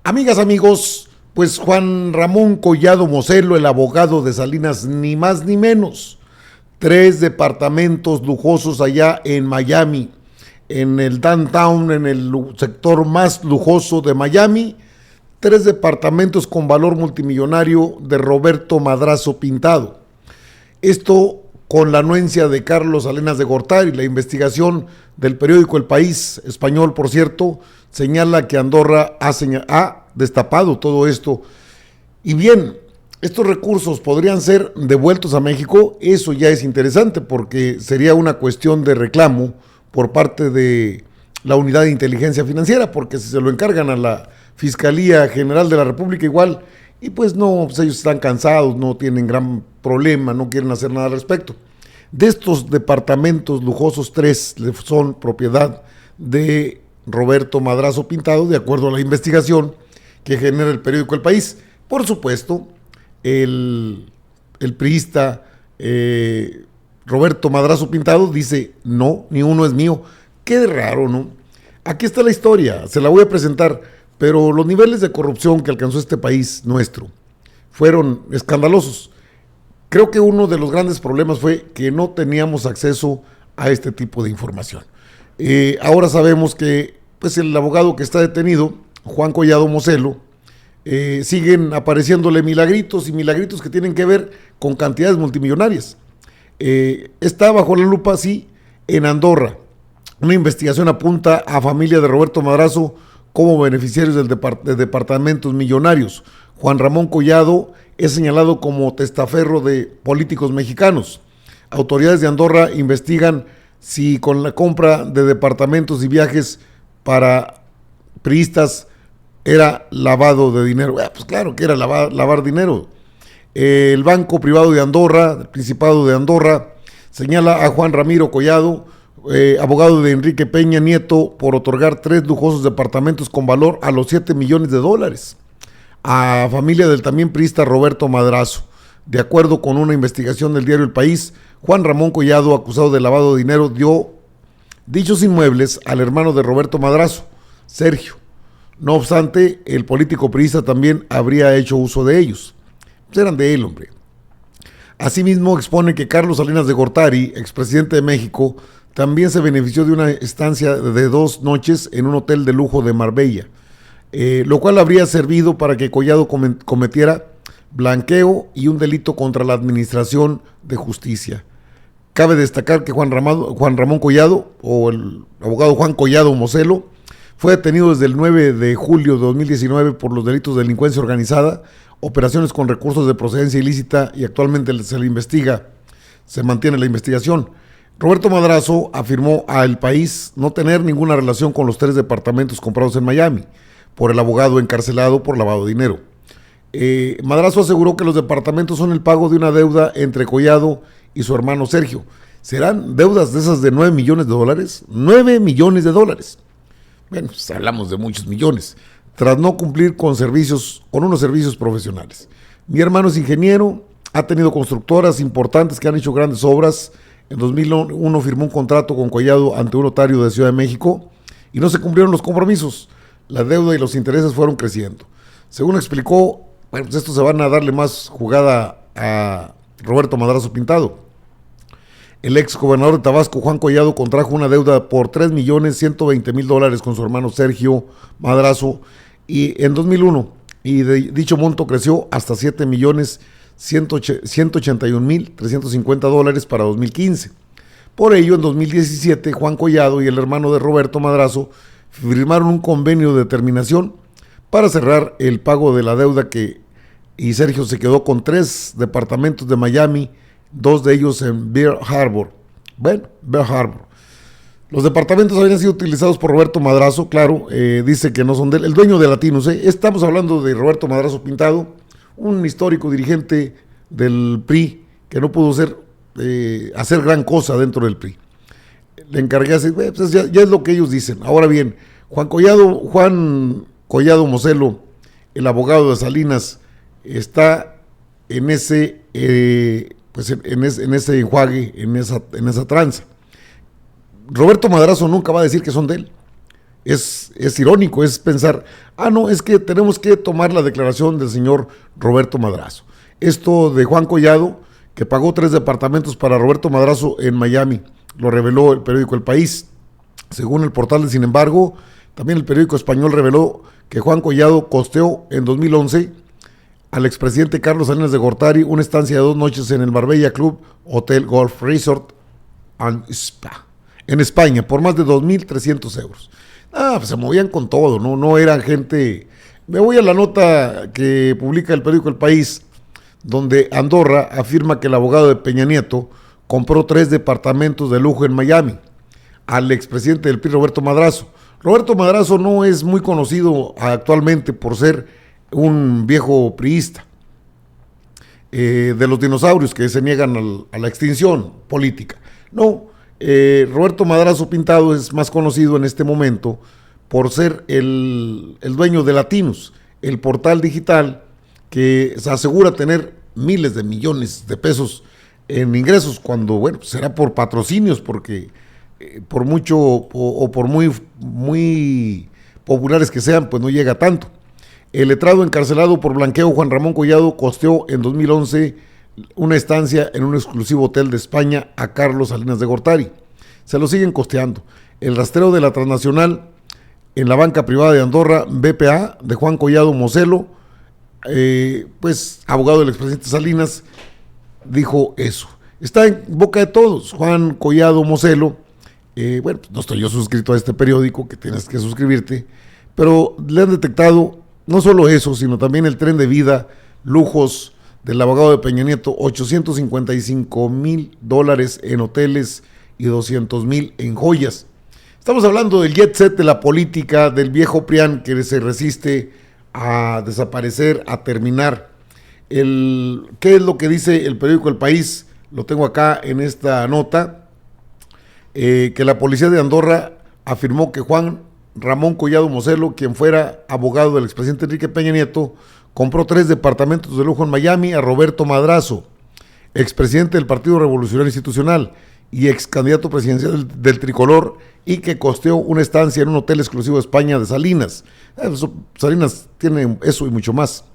Amigas, amigos, pues Juan Ramón Collado Moselo, el abogado de Salinas, ni más ni menos. 3 departamentos lujosos allá en Miami, en el downtown, en el sector más lujoso de Miami. 3 departamentos con valor multimillonario de Roberto Madrazo Pintado. Esto con la anuencia de Carlos Salinas de Gortari. La investigación del periódico El País, español por cierto, señala que Andorra ha destapado todo esto. Y bien, estos recursos podrían ser devueltos a México. Eso ya es interesante porque sería una cuestión de reclamo por parte de la Unidad de Inteligencia Financiera, porque si se lo encargan a la Fiscalía General de la República igual, y pues no, pues ellos están cansados, no tienen gran problema, no quieren hacer nada al respecto. De estos departamentos lujosos, 3 son propiedad de Roberto Madrazo Pintado, de acuerdo a la investigación que genera el periódico El País. Por supuesto, el priista Roberto Madrazo Pintado dice, no, ni uno es mío. Qué raro, ¿no? Aquí está la historia, se la voy a presentar, pero los niveles de corrupción que alcanzó este país nuestro fueron escandalosos. Creo que uno de los grandes problemas fue que no teníamos acceso a este tipo de información. Ahora sabemos que pues el abogado que está detenido, Juan Collado Moselo, siguen apareciéndole milagritos y milagritos que tienen que ver con cantidades multimillonarias. Está bajo la lupa, sí, en Andorra. Una investigación apunta a familia de Roberto Madrazo como beneficiarios de departamentos millonarios. Juan Ramón Collado es señalado como testaferro de políticos mexicanos. Autoridades de Andorra investigan si con la compra de departamentos y viajes para priistas era lavado de dinero. Pues claro que era lavar dinero. El Banco Privado de Andorra, el Principado de Andorra, señala a Juan Ramiro Collado, abogado de Enrique Peña Nieto, por otorgar 3 lujosos departamentos con valor a los $7 millones a familia del también priista Roberto Madrazo. De acuerdo con una investigación del diario El País, Juan Ramón Collado, acusado de lavado de dinero, dio dichos inmuebles al hermano de Roberto Madrazo, Sergio. No obstante, el político priista también habría hecho uso de ellos. Pues eran de él, hombre. Asimismo, expone que Carlos Salinas de Gortari, expresidente de México, también se benefició de una estancia de 2 noches en un hotel de lujo de Marbella, lo cual habría servido para que Collado cometiera blanqueo y un delito contra la administración de justicia. Cabe destacar que Juan Ramón Collado, o el abogado Juan Collado Moselo, fue detenido desde el 9 de julio de 2019 por los delitos de delincuencia organizada, operaciones con recursos de procedencia ilícita, y actualmente se le investiga, se mantiene la investigación. Roberto Madrazo afirmó a El País no tener ninguna relación con los 3 departamentos comprados en Miami por el abogado encarcelado por lavado de dinero. Madrazo aseguró que los departamentos son el pago de una deuda entre Collado y su hermano Sergio. ¿Serán deudas de esas de $9 millones? $9 millones. Bueno, pues hablamos de muchos millones, tras no cumplir con unos servicios profesionales. Mi hermano es ingeniero, ha tenido constructoras importantes que han hecho grandes obras. En 2001 firmó un contrato con Collado ante un notario de Ciudad de México y no se cumplieron los compromisos. La deuda y los intereses fueron creciendo. Según explicó, bueno, pues estos se van a darle más jugada a Roberto Madrazo Pintado. El ex gobernador de Tabasco, Juan Collado, contrajo una deuda por $3.120.000 con su hermano Sergio Madrazo en 2001, y dicho monto creció hasta $7.181.350 para 2015. Por ello, en 2017, Juan Collado y el hermano de Roberto Madrazo firmaron un convenio de terminación para cerrar el pago de la deuda y Sergio se quedó con 3 departamentos de Miami, 2 de ellos en Bear Harbor. Bueno, Bear Harbor. Los departamentos habían sido utilizados por Roberto Madrazo, claro, dice que no son de él, el dueño de Latinos. Estamos hablando de Roberto Madrazo Pintado, un histórico dirigente del PRI que no pudo hacer gran cosa dentro del PRI. Le encargué así, pues ya es lo que ellos dicen. Ahora bien, Juan Collado Moselo, el abogado de Salinas, está en ese enjuague, en esa tranza. Roberto Madrazo nunca va a decir que son de él. es irónico, es pensar, no, es que tenemos que tomar la declaración del señor Roberto Madrazo. Esto de Juan Collado, que pagó 3 departamentos para Roberto Madrazo en Miami, lo reveló el periódico El País. Según el portal de Sin embargo, también el periódico español reveló que Juan Collado costeó en 2011 al expresidente Carlos Salinas de Gortari una estancia de 2 noches en el Marbella Club Hotel Golf Resort and Spa en España por más de 2.300 euros. Pues se movían con todo, no eran gente. Me voy a la nota que publica el periódico El País, donde Andorra afirma que el abogado de Peña Nieto compró 3 departamentos de lujo en Miami al expresidente del PRI, Roberto Madrazo. Roberto Madrazo no es muy conocido actualmente por ser un viejo priista, de los dinosaurios que se niegan a la extinción política. No, Roberto Madrazo Pintado es más conocido en este momento por ser el dueño de Latinos, el portal digital que se asegura tener miles de millones de pesos en ingresos, cuando, bueno, será por patrocinios, porque por mucho o por muy populares que sean, pues no llega tanto. El letrado encarcelado por blanqueo Juan Ramón Collado costeó en 2011 una estancia en un exclusivo hotel de España a Carlos Salinas de Gortari. Se lo siguen costeando. El rastreo de la transnacional en la banca privada de Andorra, BPA, de Juan Collado Moselo, pues abogado del expresidente Salinas, dijo eso. Está en boca de todos. Juan Collado Moselo, bueno, no estoy yo suscrito a este periódico, que tienes que suscribirte, pero le han detectado no solo eso, sino también el tren de vida, lujos del abogado de Peña Nieto, $855,000 en hoteles y 200,000 en joyas. Estamos hablando del jet set de la política, del viejo PRIAN que se resiste a desaparecer, a terminar. ¿Qué es lo que dice el periódico El País? Lo tengo acá en esta nota, que la policía de Andorra afirmó que Juan Ramón Collado Moselo, quien fuera abogado del expresidente Enrique Peña Nieto, compró 3 departamentos de lujo en Miami a Roberto Madrazo, expresidente del Partido Revolucionario Institucional y ex candidato presidencial del Tricolor, y que costeó una estancia en un hotel exclusivo de España de Salinas. Salinas tiene eso y mucho más.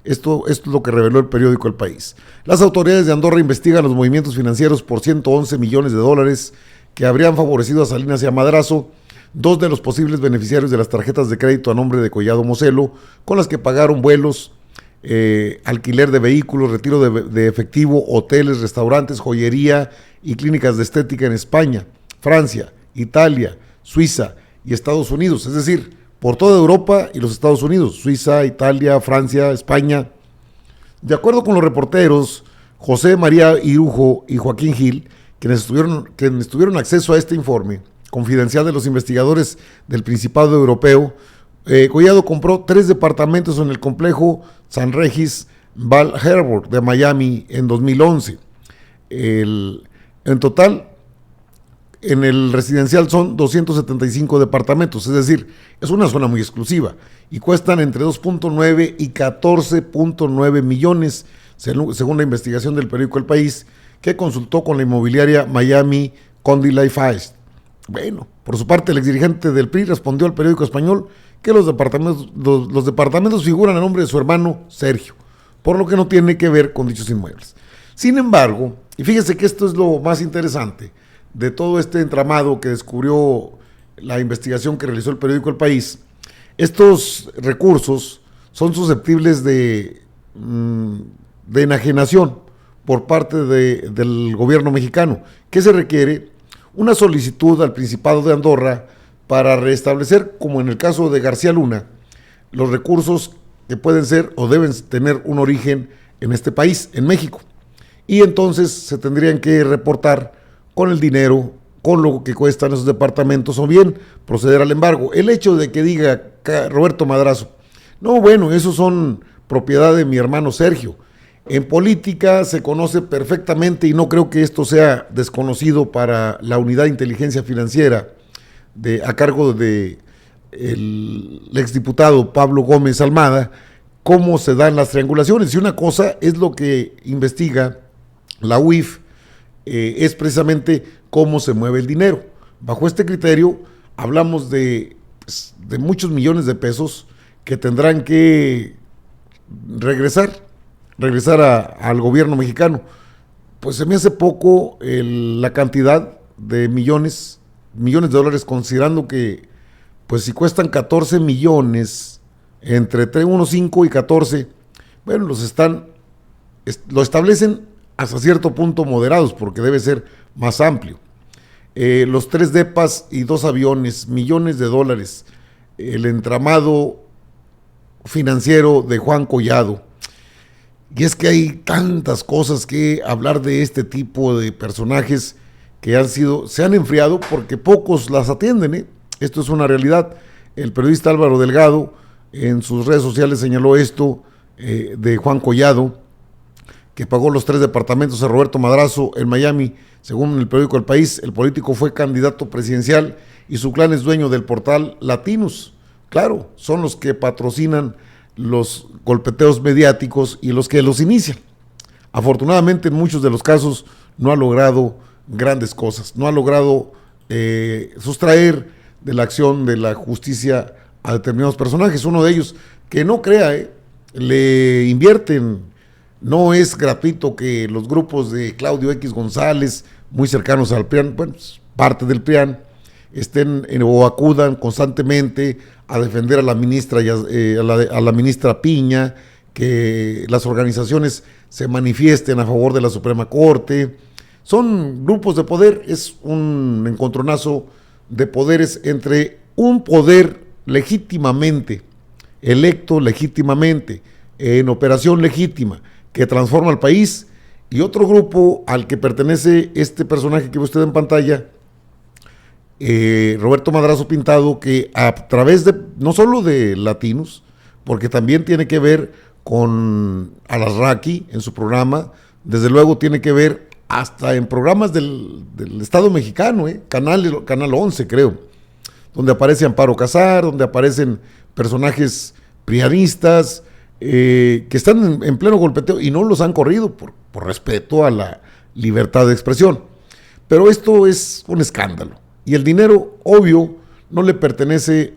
Esto es lo que reveló el periódico El País. Las autoridades de Andorra investigan los movimientos financieros por $111 millones que habrían favorecido a Salinas y a Madrazo, 2 de los posibles beneficiarios de las tarjetas de crédito a nombre de Collado Moselo, con las que pagaron vuelos, alquiler de vehículos, retiro de efectivo, hoteles, restaurantes, joyería y clínicas de estética en España, Francia, Italia, Suiza y Estados Unidos, es decir, por toda Europa y los Estados Unidos, Suiza, Italia, Francia, España. De acuerdo con los reporteros José María Irujo y Joaquín Gil, quienes tuvieron acceso a este informe confidencial de los investigadores del Principado Europeo, Collado compró 3 departamentos en el complejo San Regis Val Harbor de Miami en 2011. En total, en el residencial son 275 departamentos, es decir, es una zona muy exclusiva y cuestan entre 2.9 y 14.9 millones, según la investigación del periódico El País, que consultó con la inmobiliaria Miami Condé Nast. Bueno, por su parte, el exdirigente del PRI respondió al periódico español que los departamentos figuran a nombre de su hermano Sergio, por lo que no tiene que ver con dichos inmuebles. Sin embargo, y fíjese que esto es lo más interesante de todo este entramado que descubrió la investigación que realizó el periódico El País, estos recursos son susceptibles de enajenación por parte del gobierno mexicano. ¿Qué se requiere? Una solicitud al Principado de Andorra para restablecer, como en el caso de García Luna, los recursos que pueden ser o deben tener un origen en este país, en México. Y entonces se tendrían que reportar con el dinero, con lo que cuestan esos departamentos, o bien proceder al embargo. El hecho de que diga Roberto Madrazo, no, bueno, esos son propiedad de mi hermano Sergio. En política se conoce perfectamente, y no creo que esto sea desconocido para la unidad de inteligencia financiera a cargo de el exdiputado Pablo Gómez Almada, cómo se dan las triangulaciones. Y una cosa es lo que investiga la UIF, es precisamente cómo se mueve el dinero. Bajo este criterio hablamos de pues, de muchos millones de pesos que tendrán que regresar al gobierno mexicano. Pues se me hace poco la cantidad de millones de dólares, considerando que pues si cuestan 14 millones, entre unos 5 y 14, bueno, lo establecen hasta cierto punto moderados, porque debe ser más amplio. Los 3 depas y 2 aviones, millones de dólares, el entramado financiero de Juan Collado. Y es que hay tantas cosas que hablar de este tipo de personajes que se han enfriado porque pocos las atienden, ¿eh? Esto es una realidad. El periodista Álvaro Delgado en sus redes sociales señaló esto de Juan Collado, que pagó los 3 departamentos a Roberto Madrazo en Miami. Según el periódico El País, el político fue candidato presidencial y su clan es dueño del portal Latinos. Claro, son los que patrocinan los golpeteos mediáticos y los que los inician. Afortunadamente, en muchos de los casos no ha logrado grandes cosas, no ha logrado sustraer de la acción de la justicia a determinados personajes. Uno de ellos, que no crea, le invierten. No es gratuito que los grupos de Claudio X González, muy cercanos al PRIAN, bueno, pues, parte del PRIAN, estén o acudan constantemente a defender a la ministra a la ministra Piña, que las organizaciones se manifiesten a favor de la Suprema Corte. Son grupos de poder, es un encontronazo de poderes entre un poder legítimamente, electo legítimamente, en operación legítima, que transforma al país, y otro grupo al que pertenece este personaje que ve usted en pantalla, Roberto Madrazo Pintado, que a través de, no solo de Latinos, porque también tiene que ver con Alasraqui en su programa, desde luego tiene que ver hasta en programas del Estado mexicano, Canal 11 creo, donde aparece Amparo Casar, donde aparecen personajes prianistas, que están en pleno golpeteo y no los han corrido por respeto a la libertad de expresión. Pero esto es un escándalo. Y el dinero, obvio, no le pertenece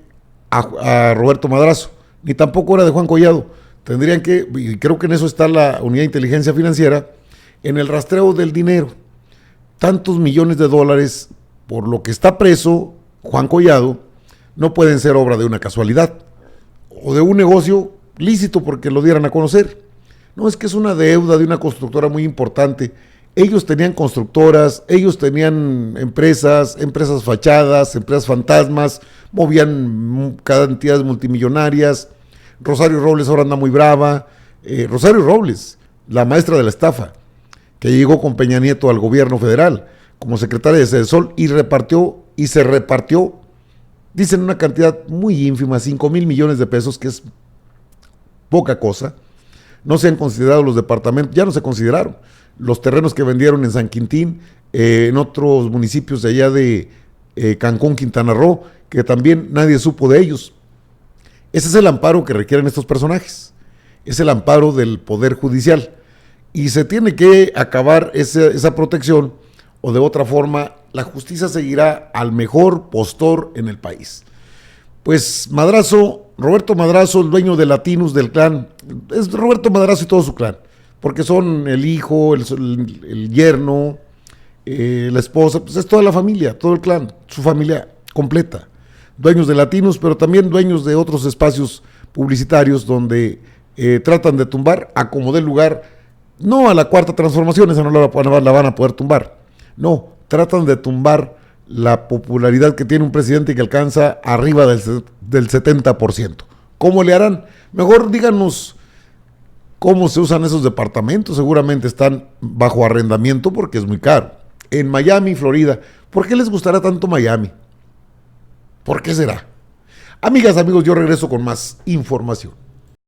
a Roberto Madrazo, ni tampoco era de Juan Collado. Tendrían que, y creo que en eso está la Unidad de Inteligencia Financiera, en el rastreo del dinero. Tantos millones de dólares por lo que está preso Juan Collado no pueden ser obra de una casualidad o de un negocio lícito porque lo dieran a conocer. No, es que es una deuda de una constructora muy importante. Ellos tenían constructoras, ellos tenían empresas fachadas, empresas fantasmas, movían cantidades multimillonarias. Rosario Robles ahora anda muy brava. Rosario Robles, la maestra de la estafa, que llegó con Peña Nieto al gobierno federal como secretaria de Sedesol y se repartió, dicen una cantidad muy ínfima, 5,000 millones de pesos, que es poca cosa. No se han considerado los departamentos, ya no se consideraron los terrenos que vendieron en San Quintín, en otros municipios de allá de Cancún, Quintana Roo, que también nadie supo de ellos. Ese es el amparo que requieren estos personajes, es el amparo del Poder Judicial, y se tiene que acabar esa protección, o de otra forma la justicia seguirá al mejor postor en el país. Pues Madrazo, Roberto Madrazo, el dueño de Latinos, del clan, es Roberto Madrazo y todo su clan, porque son el hijo, el yerno, la esposa, pues es toda la familia, todo el clan, su familia completa. Dueños de Latinos, pero también dueños de otros espacios publicitarios donde tratan de tumbar a como dé lugar, no a la Cuarta Transformación, esa no la van a poder tumbar, no, tratan de tumbar la popularidad que tiene un presidente que alcanza arriba del 70%. ¿Cómo le harán? Mejor díganos cómo se usan esos departamentos. Seguramente están bajo arrendamiento porque es muy caro. En Miami, Florida. ¿Por qué les gustará tanto Miami? ¿Por qué será? Amigas, amigos, yo regreso con más información.